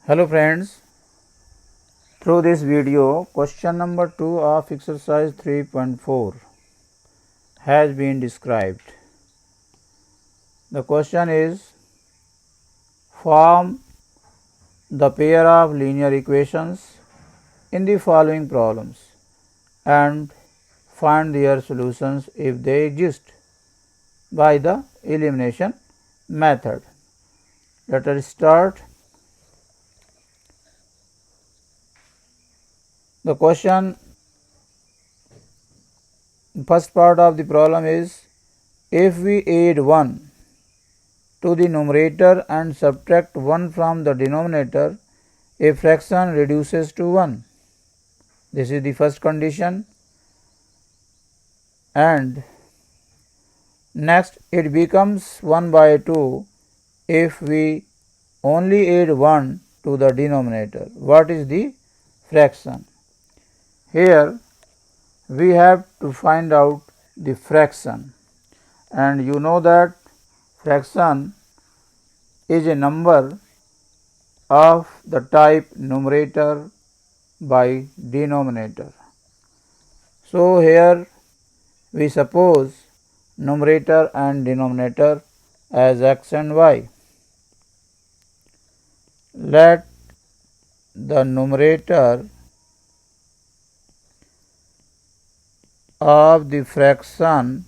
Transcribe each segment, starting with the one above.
Hello friends, through this video question number 2 of exercise 3.4 has been described. The question is, form the pair of linear equations in the following problems and find their solutions if they exist by the elimination method. Let us start. The question, first part of the problem is, if we add 1 to the numerator and subtract 1 from the denominator, a fraction reduces to 1. This is the first condition. And next, it becomes 1 by 2 if we only add 1 to the denominator. What is the fraction? Here we have to find out the fraction, and you know that fraction is a number of the type numerator by denominator. So here we suppose numerator and denominator as x and y. Let the numerator of the fraction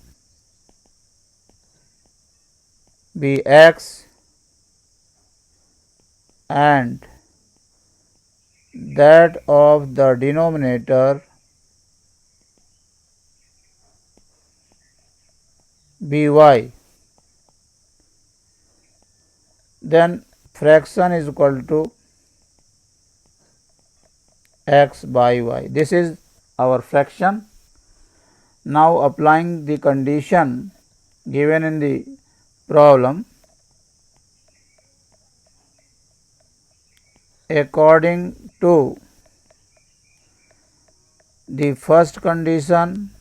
be x and that of the denominator be y. Then fraction is equal to x by y. This is our fraction. Now applying the condition given in the problem, according to the first condition,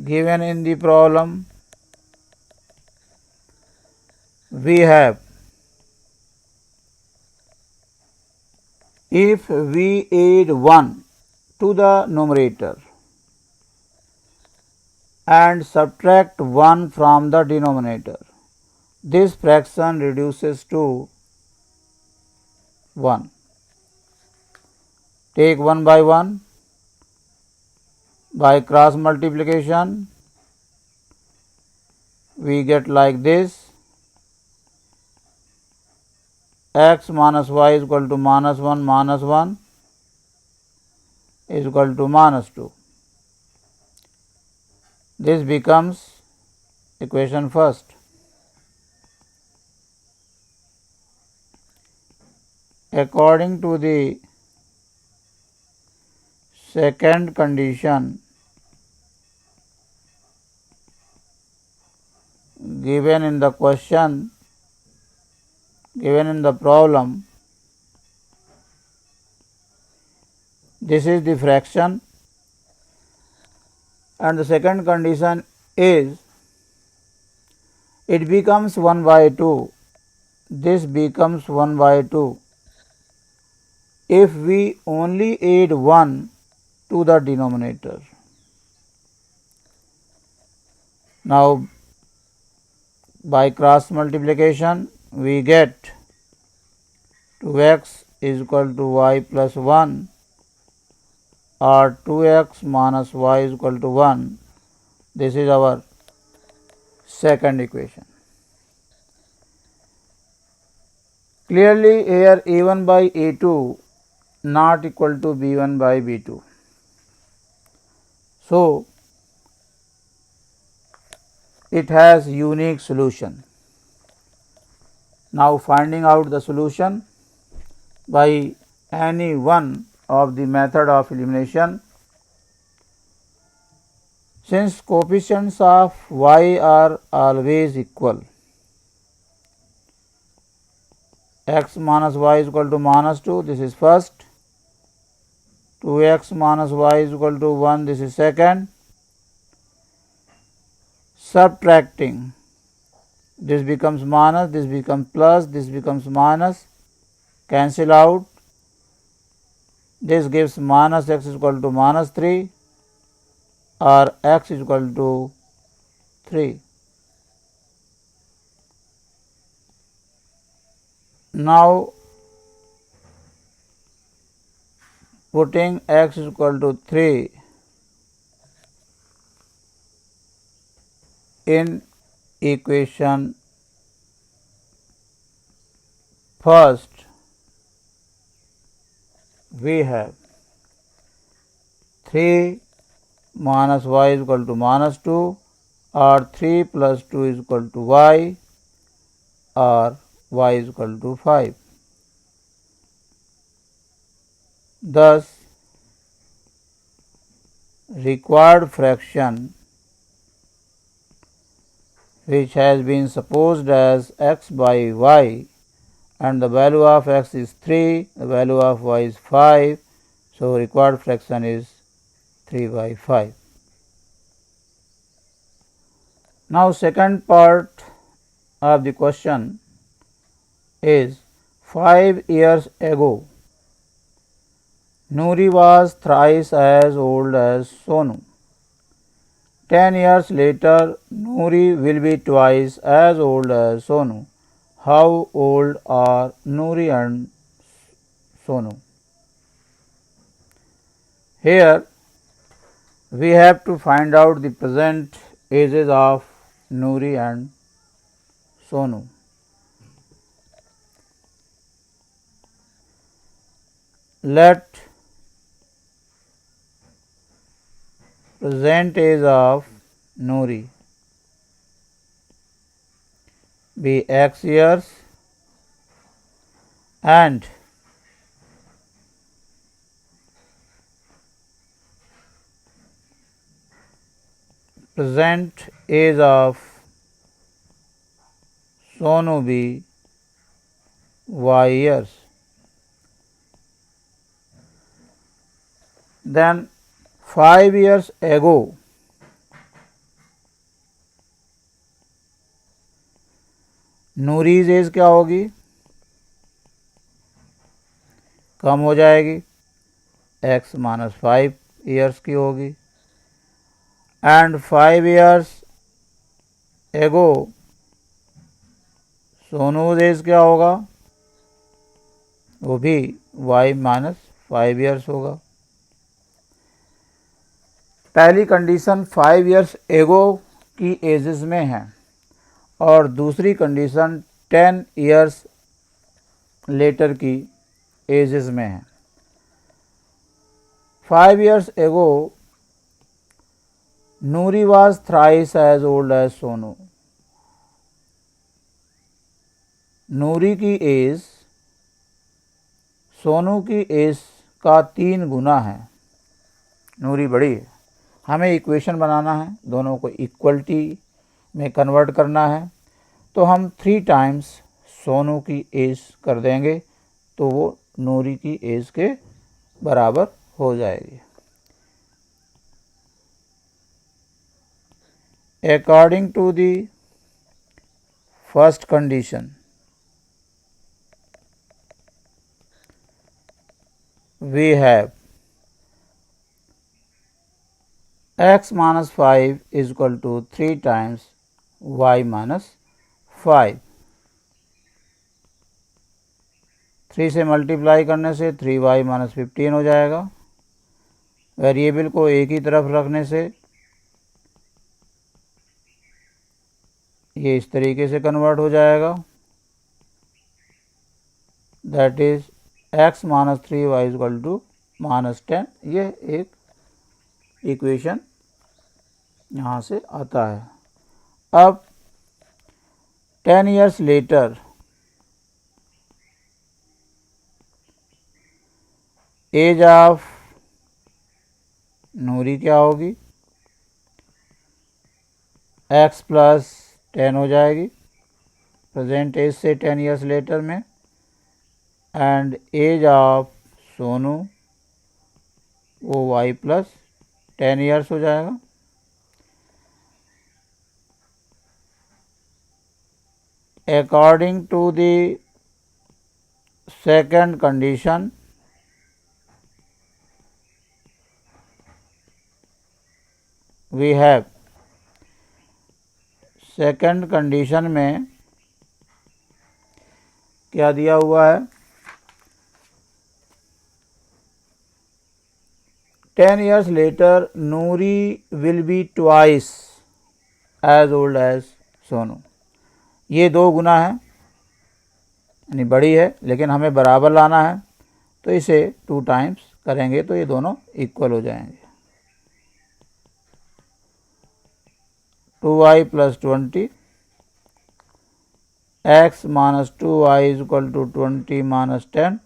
given in the problem, we have, if we add 1 to the numerator and subtract 1 from the denominator, this fraction reduces to 1. Take 1 by 1 by cross multiplication, we get like this: x minus y is equal to minus 1 is equal to minus 2. This becomes equation first. According to the second condition given in the question, given in the problem, this is the fraction, and the second condition is it becomes 1 by 2. This becomes 1 by 2 if we only add 1 to the denominator. Now by cross multiplication we get 2x is equal to y plus 1 or 2x minus y is equal to 1. This is our second equation. Clearly here a1 by a2 not equal to b1 by b2. So it has unique solution. Now finding out the solution by any one of the method of elimination. Since coefficients of y are always equal, x minus y is equal to minus 2, this is first. 2x minus y is equal to 1, this is second. Subtracting this becomes minus, this becomes plus, this becomes minus, cancel out, this gives minus x is equal to minus 3 or x is equal to 3. Now putting x is equal to 3 in equation first, we have 3 minus y is equal to minus 2 or 3 plus 2 is equal to y or y is equal to 5. Thus, required fraction which has been supposed as x by y and the value of x is 3, the value of y is 5. So, required fraction is 3 by 5. Now, second part of the question is 5 years ago, Noori was thrice as old as Sonu. 10 years later, Noori will be twice as old as Sonu. How old are Noori and Sonu? Here, we have to find out the present ages of Noori and Sonu. Let present age of Noori be x years and present age of Sonu be y years. Then 5 years ago, नूरीज as क्या होगी? कम हो जाएगी, x minus 5 years की होगी and 5 years एगो सोनूज as क्या होगा? वो भी y माइनस 5 ईयर्स होगा। पहली कंडीशन 5 ईयर्स एगो की एजेस में है और दूसरी कंडीशन 10 ईयर्स लेटर की एजेस में है। 5 years ago Noori was thrice as old as Sonu. Noori की एज सोनू की एज का 3 गुना है। नूरी बड़ी है, हमें इक्वेशन बनाना है, दोनों को इक्वलिटी में कन्वर्ट करना है, तो हम 3 टाइम्स सोनू की एज कर देंगे तो वो नूरी की एज के बराबर हो जाएगी। According to the first condition, we have x minus 5 is equal to 3 times y minus 5। 3 से मल्टीप्लाई करने से 3y माइनस 15 हो जाएगा। वेरिएबल को एक ही तरफ रखने से ये इस तरीके से कन्वर्ट हो जाएगा, that is x minus 3y is equal to minus 10। ये एक इक्वेशन यहाँ से आता है। अब 10 ईयर्स लेटर एज ऑफ नूरी क्या होगी? x प्लस 10 हो जाएगी प्रेजेंट एज से 10 ईयर्स लेटर में, एंड एज ऑफ सोनू वो y प्लस 10 ईयर्स हो जाएगा। according to the second condition, we have second condition में क्या दिया हुआ है, 10 years later Noori will be twice as old as Sonu. ये 2 गुना है यानी बड़ी है, लेकिन हमें बराबर लाना है तो इसे 2 टाइम्स करेंगे तो ये दोनों इक्वल हो जाएंगे। 2y plus 20, x minus 2y is equal to 20 minus 10,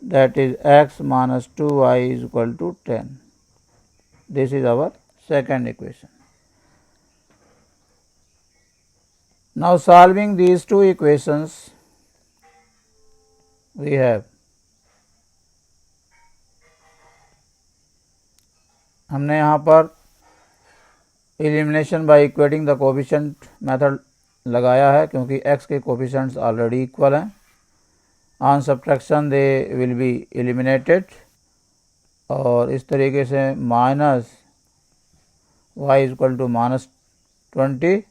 that is x minus 2y is equal to 10. This is our second equation. Now solving these 2 equations, we have, हमने यहाँ पर elimination by equating the coefficient method लगाया है क्योंकि x के coefficients already equal हैं। On subtraction they will be eliminated और इस तरीके से minus y is equal to minus 20,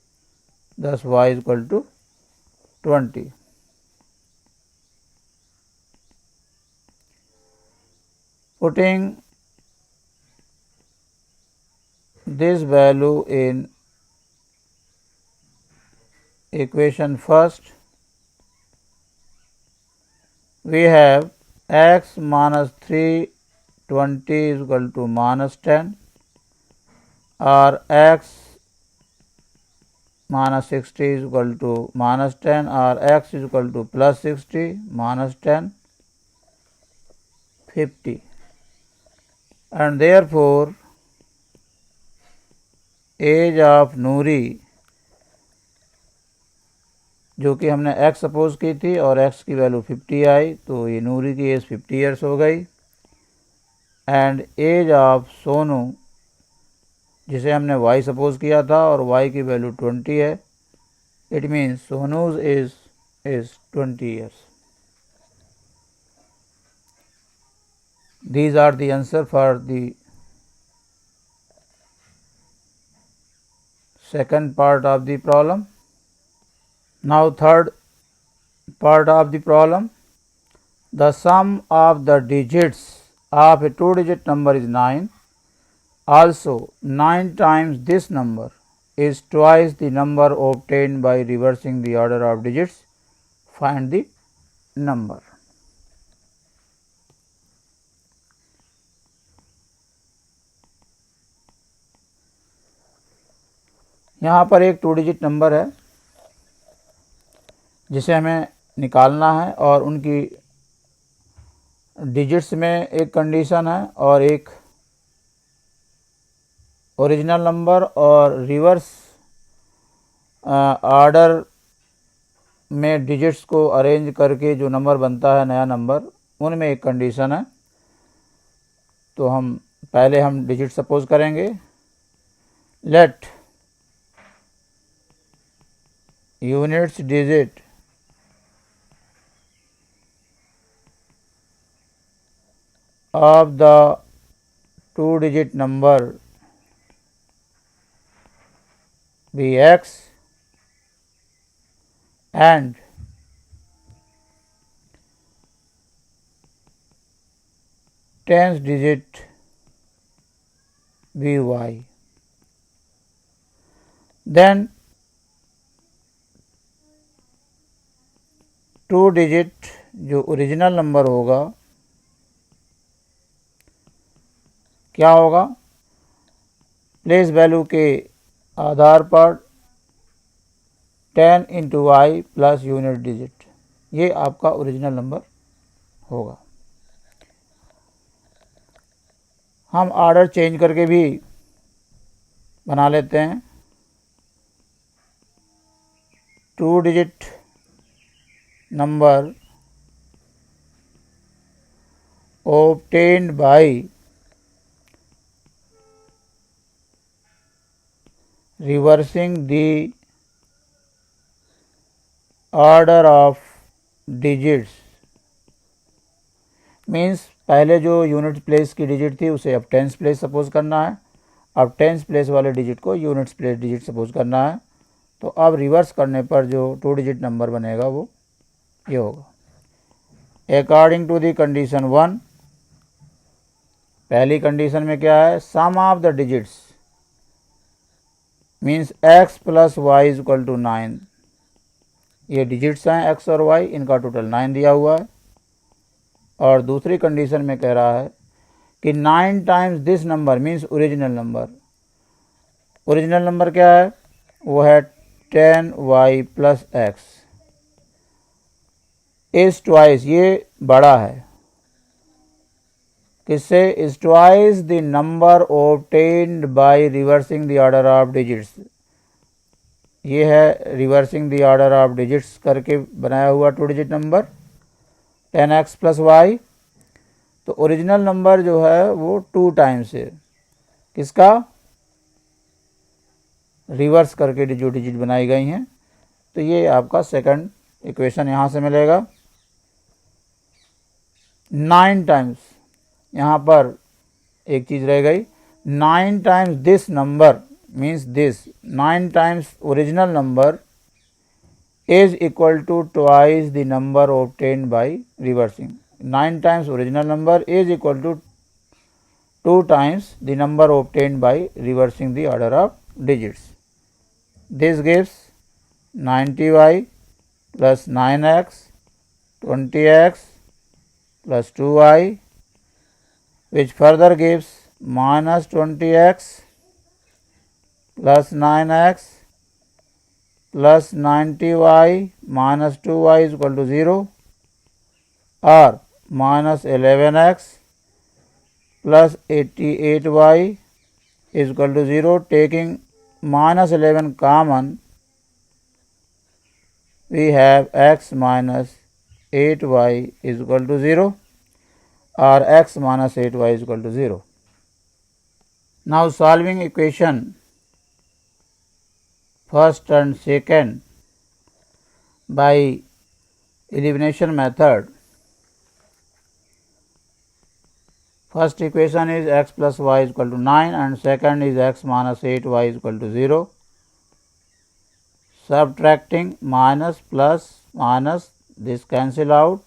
thus y is equal to 20. Putting this value in equation first, we have x minus 320 is equal to minus 10 or x minus 60 is equal to minus 10 or x is equal to plus 60 minus 10 50, and therefore as of नूरी जो कि हमने x suppose की थी और x की value 50 आई तो ये नूरी की एज 50 ईयर्स हो गई। एंड एज ऑफ सोनू जिसे हमने y सपोज किया था और y की वैल्यू 20 है, it means Sonu's age is 20 years. These are the answer for the second part of the problem. Now third part of the problem, the sum of the digits of a 2-digit number is 9. Also 9 times this number is twice the number obtained by reversing the order of digits. Find the number. यहाँ पर एक 2 digit number है जिसे हमें निकालना है और उनकी डिजिट्स में एक कंडीशन है और एक ओरिजिनल नंबर और रिवर्स ऑर्डर में डिजिट्स को अरेंज करके जो नंबर बनता है नया नंबर, उनमें एक कंडीशन है। तो हम पहले डिजिट सपोज करेंगे। Let units digit of the 2-digit number be x and tens digit be y. Then 2 digit जो ओरिजिनल नंबर होगा क्या होगा, प्लेस वैल्यू के आधार पर 10 into y plus unit digit, ये आपका ओरिजिनल नंबर होगा। हम ऑर्डर चेंज करके भी बना लेते हैं। 2 digit number obtained by reversing the order of digits means पहले जो यूनिट प्लेस की डिजिट थी उसे अब टेंस प्लेस सपोज करना है, अब टेंस प्लेस वाले डिजिट को यूनिट्स प्लेस डिजिट सपोज करना है। तो अब रिवर्स करने पर जो 2 डिजिट नंबर बनेगा वो ये होगा। अकॉर्डिंग टू द कंडीशन 1, पहली कंडीशन में क्या है, sum of the digits means x plus y is equal to 9। ये डिजिट्स हैं x और y, इनका टोटल 9 दिया हुआ है। और दूसरी कंडीशन में कह रहा है कि 9 times this number means original number. Original number क्या है, वो है 10y plus x is twice, ये बड़ा है किससे, is twice the number obtained by reversing the order of digits. ये है reversing the order of digits करके बनाया हुआ 2 digit number 10x plus y. तो ओरिजिनल नंबर जो है वो 2 टाइम्स है किसका, रिवर्स करके जो डिजिट बनाई गई हैं। तो ये आपका सेकंड इक्वेशन यहाँ से मिलेगा। 9 टाइम्स, यहाँ पर एक चीज़ रह गई, 9 times this number means this 9 times original number is equal to twice the number obtained by reversing. 9 times original number is equal to 2 times the number obtained by reversing the order of digits. This gives 90y plus 9x 20x plus 2y, which further gives minus 20x plus 9x plus 90y minus 2y is equal to 0, or minus 11x plus 88y is equal to 0. Taking minus 11 common, we have x minus 8y is equal to 0, or x minus 8y is equal to 0. Now solving equation first and second by elimination method. First equation is x plus y is equal to 9 and second is x minus 8y is equal to 0. Subtracting minus plus minus, this cancel out,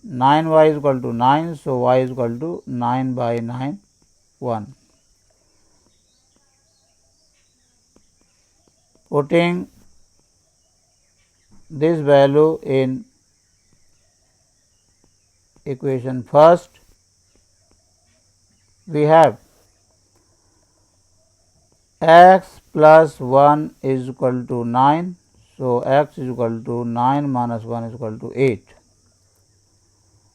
9y is equal to 9, so y is equal to 9 by 9, 1. Putting this value in equation first, we have x plus 1 is equal to 9, so x is equal to 9 minus 1 is equal to 8.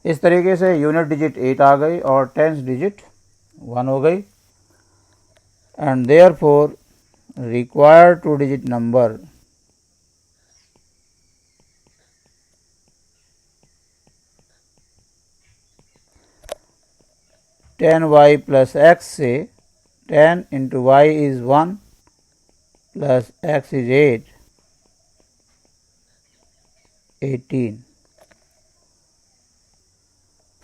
इस तरीके से unit digit 8 आ गई और tens digit 1 हो गई, and therefore required 2 digit number (10y plus x) से 10 into y is 1 plus x is 8, 18.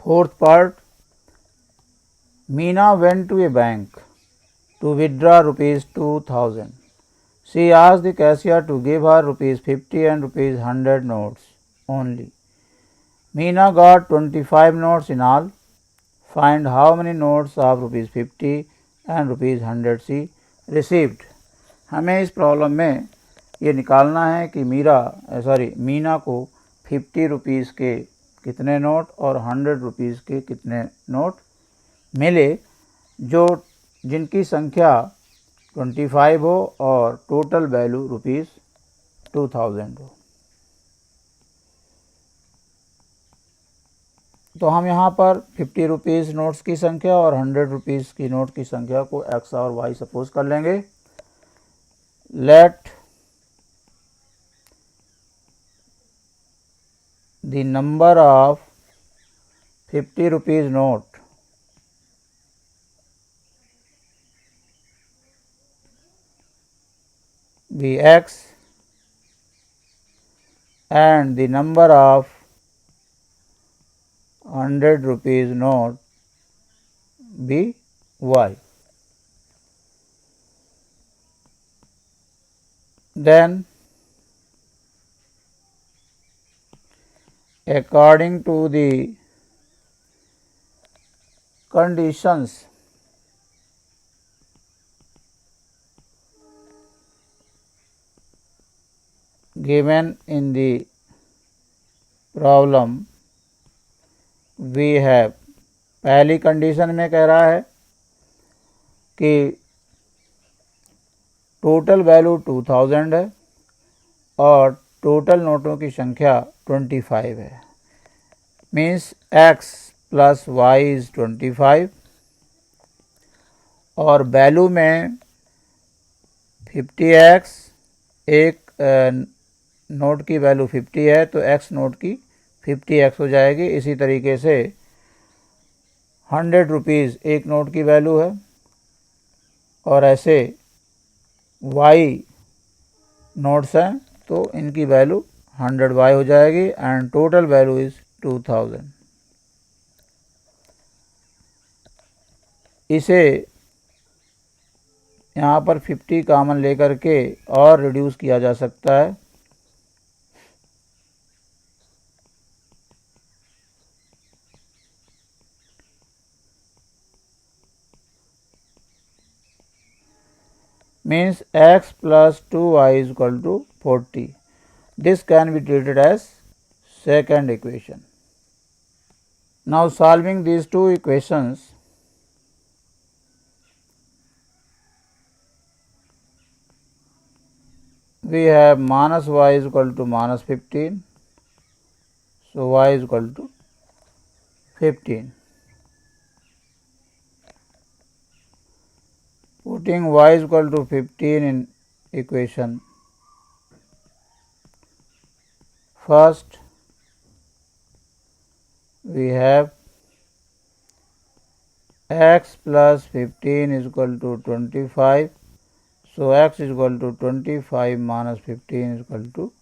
Fourth part, Meena went to a bank to withdraw rupees 2000. She asked the cashier to give her rupees 50 and rupees 100 notes only. Meena got 25 notes in all. Find how many notes of rupees 50 and rupees 100 she received. हमें इस problem में ये निकालना है कि मीना को 50 rupees के कितने नोट और 100 रुपीज़ के कितने नोट मिले, जो जिनकी संख्या 25 हो और टोटल वैल्यू रुपीज़ 2000 हो। तो हम यहाँ पर 50 रुपीज़ नोट्स की संख्या और 100 रुपीज़ की नोट की संख्या को x और y सपोज कर लेंगे। Let the number of 50 rupees note be x and the number of 100 rupees note be y. Then according to the conditions given in the problem, we have, पहली condition में कह रहा है कि total value 2000 है और टोटल नोटों की संख्या 25 है। Means x plus y is 25 और वैल्यू में 50x, एक नोट की वैल्यू 50 है तो x नोट की 50x हो जाएगी। इसी तरीके से 100 रुपीज़ एक नोट की वैल्यू है और ऐसे y नोट्स हैं तो इनकी वैल्यू 100y हो जाएगी एंड टोटल वैल्यू इज 2000। इसे यहाँ पर 50 कॉमन लेकर के और रिड्यूस किया जा सकता है। means x plus 2y is equal to 40. This can be treated as second equation. Now solving these two equations, we have minus y is equal to minus 15. So y is equal to 15. Putting y is equal to 15 in equation first, we have x plus 15 is equal to 25. So x is equal to 25 minus 15 is equal to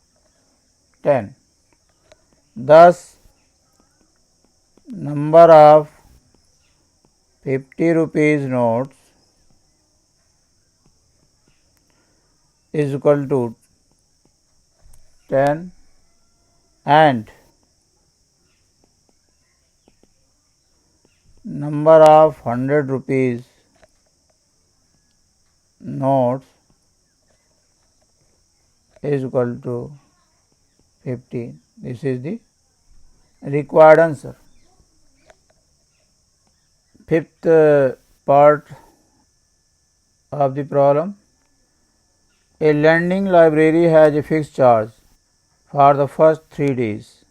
10. Thus, number of 50 rupees notes is equal to 10 and number of 100 rupees notes is equal to 15. This is the required answer. Fifth part of the problem. A lending library has a fixed charge for the first 3 days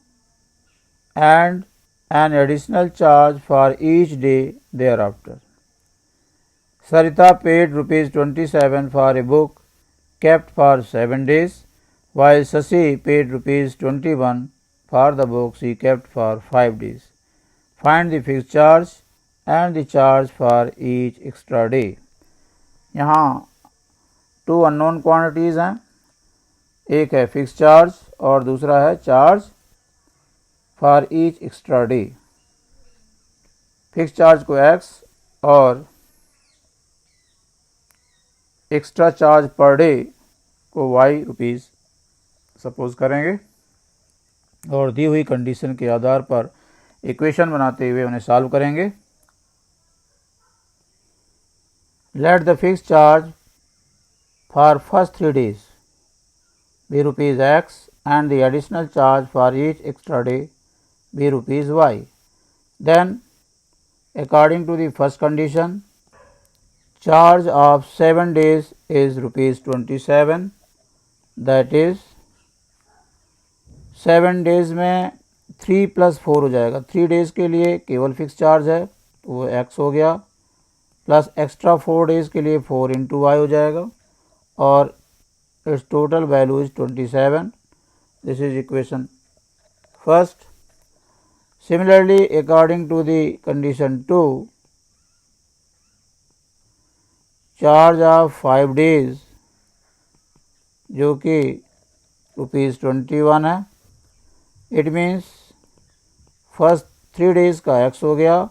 and an additional charge for each day thereafter. Sarita paid rupees 27 for a book kept for 7 days, while Sasi paid rupees 21 for the book she kept for 5 days. Find the fixed charge and the charge for each extra day. यहाँ 2 unknown quantities हैं, एक है fix charge और दूसरा है charge for each extra day. Fix charge को x और extra charge per day को y रुपीज़ सपोज करेंगे और दी हुई कंडीशन के आधार पर इक्वेशन बनाते हुए उन्हें सॉल्व करेंगे। Let the fix charge for first 3 days be rupees x and the additional charge for each extra day be rupees y. Then according to the first condition, charge of 7 days is rupees 27, that is 7 days में 3 plus 4 हो जाएगा। 3 days के लिए केवल fix charge है तो वो x हो गया, प्लस एक्स्ट्रा 4 days के लिए 4 into y हो जाएगा और its total value is 27. This is equation first. Similarly, according to the condition 2, charge of 5 days जो कि रुपीज़ 21 है इट मीन्स फर्स्ट 3 डेज़ का x हो गया,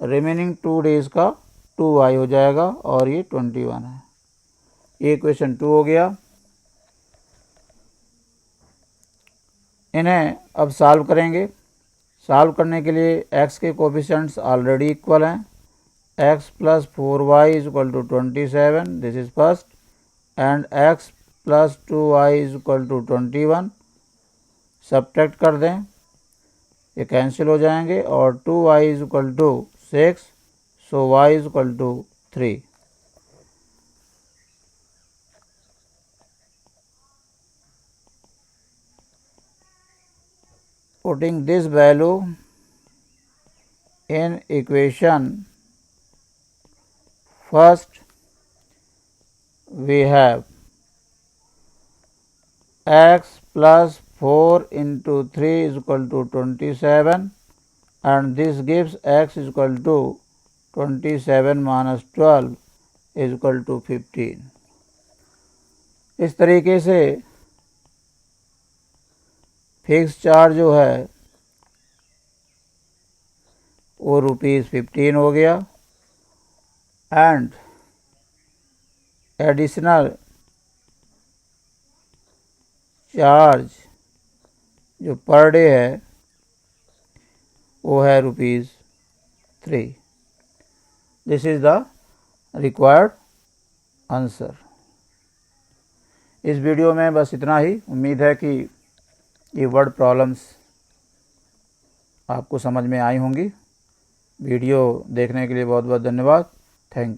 रिमेनिंग 2 डेज़ का 2y हो जाएगा और ये 21 है। ये क्वेश्चन 2 हो गया। इन्हें अब सॉल्व करेंगे। सॉल्व करने के लिए x के कोफिशिएंट्स ऑलरेडी इक्वल हैं। x plus 4y is equal to 27, this is first, and x plus 2y is equal to 21। Subtract कर दें, ये कैंसिल हो जाएंगे और 2y is equal to 6, so y is equal to 3। Putting this value in equation, first we have x plus 4 into 3 is equal to 27, and this gives x is equal to 27 minus 12 is equal to 15। इस तरीके से fix charge जो है वो ₹15 हो गया, and additional charge जो per day है वो है ₹3। This is the required answer. इस वीडियो में बस इतना ही। उम्मीद है कि ये वर्ड प्रॉब्लम्स आपको समझ में आई होंगी। वीडियो देखने के लिए बहुत बहुत धन्यवाद। Thank you.